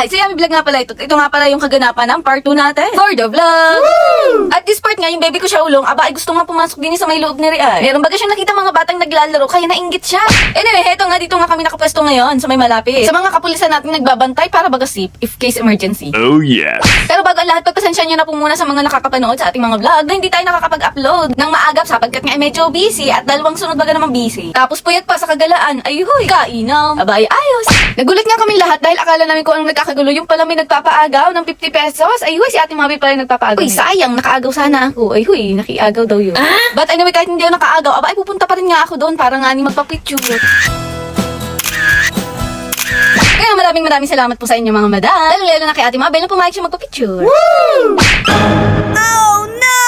Hi, si Yami Vlog nga pala ito. Ito nga pala yung kaganapan ng part 2 natin for the vlog. Woo! At this part nga, yung baby ko siya ulong, aba ay gusto nga pumasok din sa may loob ni Riay. Meron baga siyang nakita mga batang naglalaro, kaya nainggit siya. Anyway, heto nga, dito nga kami nakapwesto ngayon sa may malapit. Sa mga kapulisan natin nagbabantay para baga safe if case emergency. Oh yes. Pero bago ang lahat, pagpasensya nyo na po muna sa mga nakakapanood sa ating mga vlog na hindi tayo nakakapag-upload ng maagap sapagkat nga ay medyo busy at dalawang sunod baga naman busy. Tapos puyat pa sa kagalaan, ay huy, kainaw. Abay, ayos. Nagulat nga kami lahat dahil akala namin kung anong nagkakagulo, yung pala may nagpapaagaw ng 50 pesos. Ay huy, si Ate Mabi pala yung nagpapaagaw. Uy, sayang, nakaagaw sana ako. Ay huy, nakiagaw daw yun. But anyway, kahit hindi ako nakaagaw, aba ay pupunta pa rin nga ako doon para nga ni magpa-picture. Kaya maraming salamat po sa inyo mga madam. Lalo na kay Ate Mabel na pumayag siya magpa-picture. Woo! Oh no!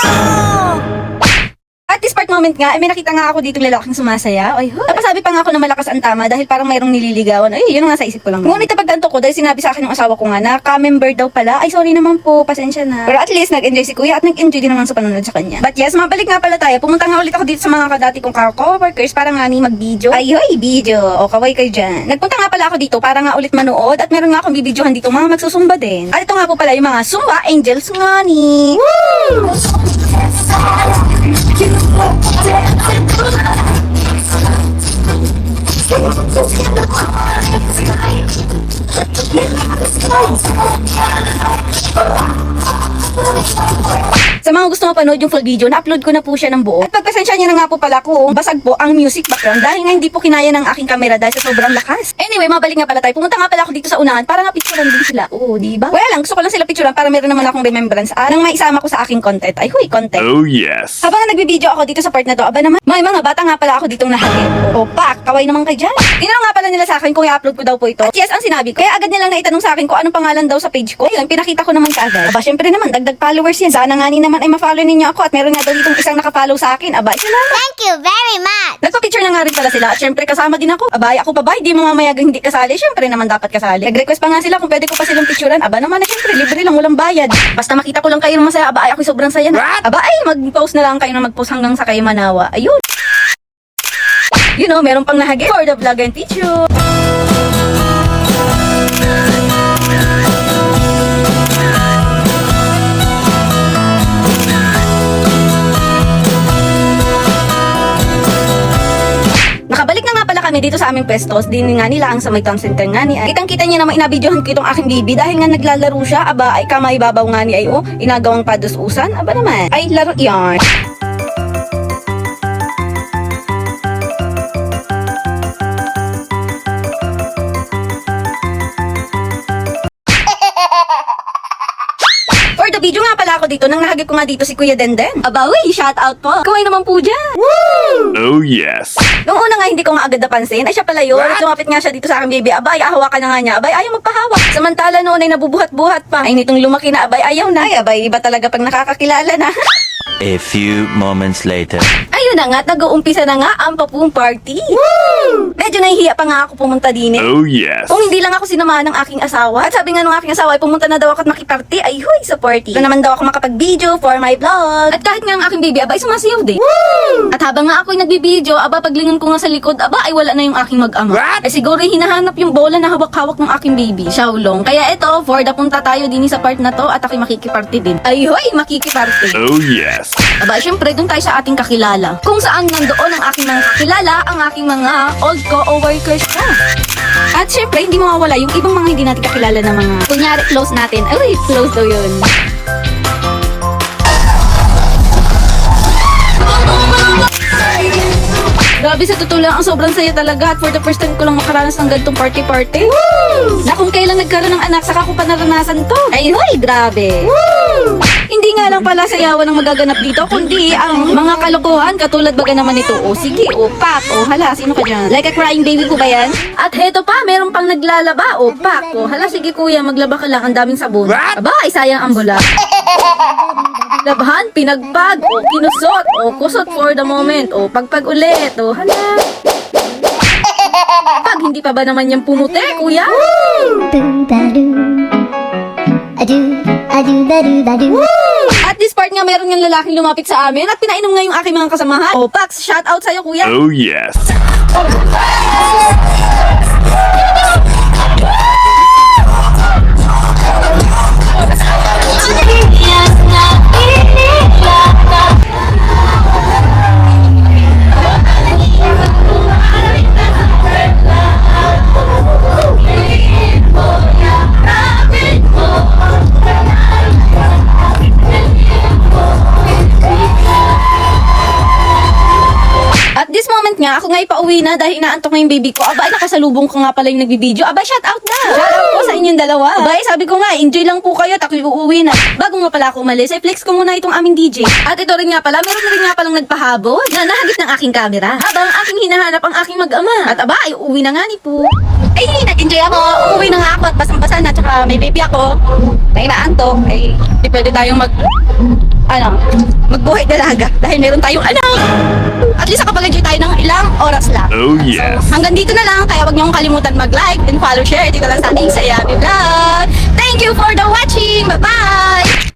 At this part moment nga, may nakita nga ako dito lalaking sumasayaw. Ay, napasabi pa nga ako na malakas ang tama dahil parang mayroong nililigawan. Ay, yun nga sa isip ko lang. Ngunit napagtanto ko dahil sinabi sa akin ng asawa ko nga na ka-member daw pala. Ay, sorry naman po, pasensya na. Pero at least nag-enjoy si kuya at nag-enjoy din naman sa panonood sa kanya. But yes, mabalik nga pala tayo. Pumunta nga ulit ako dito sa mga kadati kong co-workers para nga ni mag-video. Ay, hoy, video. O, kaway kayo dyan. Nagpunta nga pala ako dito para nga ulit manood at meron nga akong bibidyohan dito mga magsusumba din. At ito nga po pala yung mga Zumba Angels nga ni. Woo! Sa mga gusto mapanood yung full video, na-upload ko na po siya ng buo. At pagpasensya niya na nga po pala kung basag po ang music background dahil nga hindi po kinaya ng aking camera dahil sa sobrang lakas. Anyway, mabalik nga pala tayo. Pumunta nga pala ako dito sa unahan para nga picturean din sila. Oo, diba? Well lang, gusto ko lang sila picturean para meron naman akong remembrance nang maisama ko sa aking content. Ay, huy, content. Oh yes. Habang nagbibideo ako dito sa part na to, aba naman, may mga bata nga pala ako ditong nahagip. O, pak, kaway naman kay dyan. Tinanong nga pala nila sa akin kung i-upload ko daw po ito. At yes, ang sinabi ko. Kaya agad nilang naitanong sa akin kung anong pangalan daw sa page ko. Ayun, pinakita ko naman kaagad. Aba, syempre naman, dagdag followers yan. Sana nga ni naman ay ma-follow ninyo ako at meron nga daw ditong isang naka-follow sa akin. Aba, salamat. Thank you very much. Nagpa-picture na nga rin pala sila at syempre kasama din ako. Abay, ako pa ba? Hindi mo mamayagang hindi kasali. Syempre naman dapat kasali. Nag-request pa nga sila kung pwede ko pa silang picturean. Aba naman na syempre, libre lang, walang bayad. Basta makita ko lang kayo masaya. Aba, ay ako sobrang saya na. Aba, ay mag-post na lang kayo na mag-post hanggang sa kayo manawa. Ayun. You know, meron pang nahagip for the vlog and picture. Nakabalik na nga pala kami dito sa aming pwestos. Din nga nila ang sa may town center nga ni ay. Kitang-kita niya naman inabidyohan ko itong aking baby dahil nga naglalaro siya. Aba ay kamay babaw nga ni ay oh, inagawang padususan. Aba naman, ay laro yan. For the video nga pala ako dito nang nahagip ko nga dito si Kuya Denden. Aba uy, shout out po. Kaway naman po dyan. Woo! Oh yes. Noong una nga hindi ko nga agad napansin, ay siya pala yun. Lumapit nga siya dito sa aking baby. Abay, hawakan na nga niya. Abay, ayaw magpahawak. Samantala noon ay nabubuhat-buhat pa. Ay nitong lumaki na, abay, ayaw na. Ay, abay, iba talaga pag nakakakilala na. A few moments later. Ayun na nga, nag-uumpisa na nga ang papung party. Woo! Medyo nahihiya pa nga ako pumunta din eh. Oh yes. Kung hindi lang ako sinamahan ng aking asawa. At sabi nga ng aking asawa ay pumunta na daw ako at makiparty. Ay huy, sa party. Ito naman daw ako makapag-video for my vlog. At kahit nga ang aking baby, abay sumasayaw din. Woo! At habang nga ako'y nagbibideo, aba paglingon ko nga sa likod, aba ay wala na yung aking mag-ama. Ay siguro hinahanap yung bola na hawak-hawak ng aking baby. Xiaolong. Kaya ito, for the punta tayo din sa part na to at ako'y makikiparty din. Ay huy, makikiparty. Oh yes. Aba, syempre, doon tayo sa ating kakilala. Kung saan nandoon ang aking mga kakilala, ang aking mga old co-workers ko. At syempre, hindi mawawala yung ibang mga hindi natin kakilala na mga, kunyari, close natin. Ay, close daw yun. Grabe, sa totoo lang, ang sobrang saya talaga at for the first time ko lang makaranas ng ganitong party-party. Woo! Na kung kailan nagkaroon ng anak, saka ko pa naranasan to. Ay, hoy, grabe. Woo! Hindi nga lang pala sayawan ang magaganap dito, kundi ang mga kalokohan katulad baga naman ito. O sige, o pak, o hala, sino ka dyan? Like a crying baby ko ba yan? At heto pa, meron pang naglalaba, o pak, o hala, sige kuya, maglaba ka lang, ang daming sabon. Aba, ay sayang ang bula. Labahan, pinagpag, o kinusot, o kusot for the moment, o pagpag ulit, o hala. Pag hindi pa ba naman yung pumuti, kuya? At this part nga, meron yung lalaking lumapit sa amin at pinainom nga yung aking mga kasamahan. O, Pax, shout out sa'yo, kuya. Oh yes. comment nga, ako nga ipauwi na dahil inaantok na yung baby ko. Aba, nakasalubong ko nga pala yung nagbibideo. Aba, shout out na! Shout out po sa inyong dalawa. Aba, sabi ko nga, enjoy lang po kayo, tako'y uuwi na. Bago nga pala ako umalis, ay flex ko muna itong aming DJ. At ito rin nga pala, meron na rin nga palang nagpahabol na nahagip ng aking camera. Habang aking hinahanap ang aking mag-ama. At aba, ay uuwi na nga ni po. Ay, nag-enjoy ako. Uuwi na nga ako at basang-basa na. Tsaka may baby ako. May naantok. Ay, di pwede tayong magbuhay dalaga. Dahil meron tayong anak. At least nakapag-enjoy tayo ng ilang oras lang. Oh, yes. So, hanggang dito na lang. Kaya wag niyong kalimutan mag-like and follow, share. Dito lang sa ating Sayami Vlog. Thank you for the watching. Bye-bye!